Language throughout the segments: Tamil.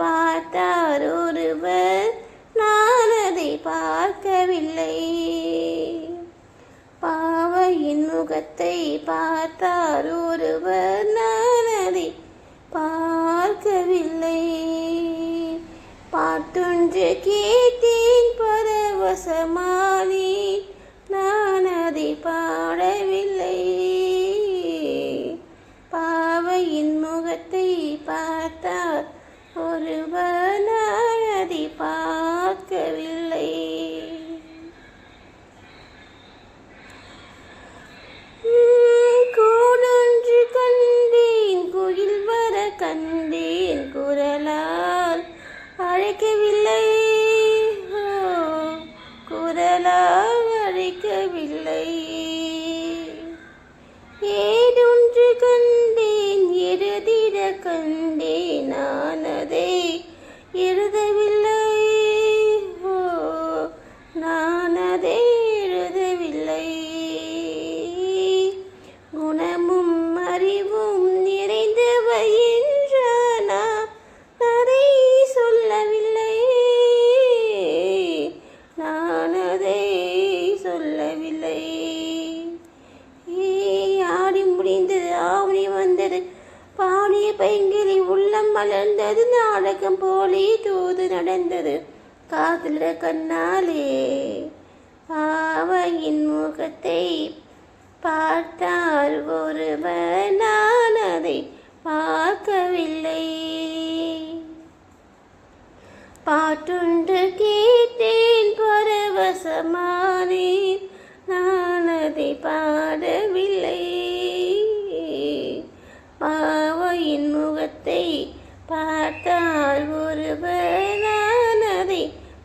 பார்த்தார் ஒருவர், நான் அதை பார்க்கவில்லை. பாவையின் முகத்தை பார்த்தார் ஒருவர், நான் அதை பார்க்கவில்லை. பாட்டொன்று கேட்டேன், பரவசமானேன், நான் அதை பாடவில்லை. பாவையின் முகத்தை பார்த்தார் ஒருவர், நான் அதை பார்க்கவில்லை. கூடொன்று கண்டேன், குயில் வர கண்டேன், குரலால் அழைக்கவில்லை. குரலால் அழைக்கவில்லை. ஏடொன்று கண்டேன், எழுதிட கண்டேன், நான் அதை எழுதவில்லை. நான் அதை எழுதவில்லை. குணமும் அறிவும் நிறைந்தவர் என்றார், நான் அதை சொல்லவில்லை. நான் அதை சொல்லவில்லை. ஆடி முடிந்தது, ஆவணி வந்தது, பாடிய பைங்கிலி உள்ளம் மலர்ந்தது, நாடகம் போலே தூது நடந்தது, காதல கண்ணாலே. பாவையின் முகத்தை பார்த்தார் ஒருவர், நான் அதை பார்க்கவில்லை. பாட்டொன்று கேட்டேன், பரவசமானேன், நான் அதை பாடவில்லை. பாவையின் முகத்தை பார்த்தால் ஒருவர், நான் அதை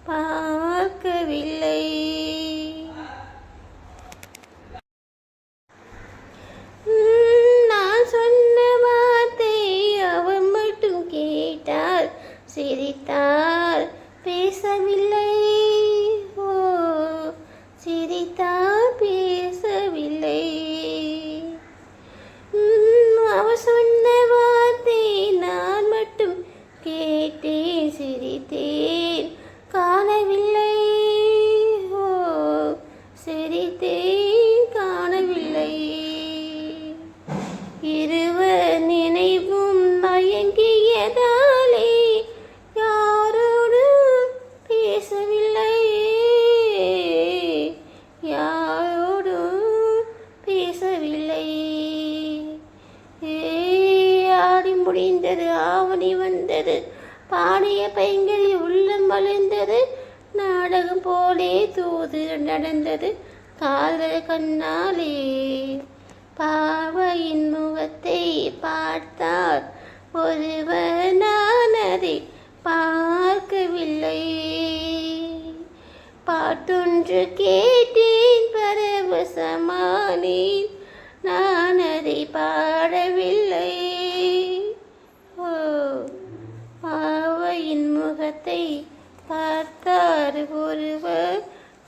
பார்க்கவில்லை. நான் சொன்ன வார்த்தை அவன் மட்டும் கேட்டார், சிரித்தார், பேசவில்லை. சிரித்தார், பேசவில்லை. அவர் சொன்ன வார்த்தை நான் மட்டும் கேட்டேன், சிரித்தேன், காணவில்லை. சிரித்தேன், காணவில்லை. இருவர் நினைவும் மயங்கியதாலே யாரோடு பேசவில்லை. யாரோடும் பேசவில்லை. ஆடி முடிந்தது, ஆவணி வந்தது, பாடிய பைங்கிலி உள்ளம் மலர்ந்தது, நாடகம் போலே தூது நடந்தது, காதல் கண்ணாலே. பாவையின் முகத்தை பார்த்தார் ஒருவர், நான் அதை பார்க்கவில்லை. பாட்டொன்று கேட்டேன், பரவசமானேன், நான் அதை பாடவில்லை. பாவையின் முகத்தை பார்த்தார் ஒருவர்,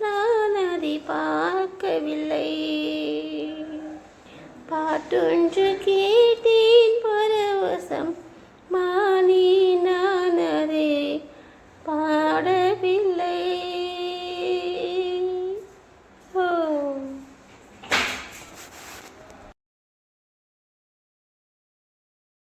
நான் அதை பார்க்கவில்லை. பாட்டொன்று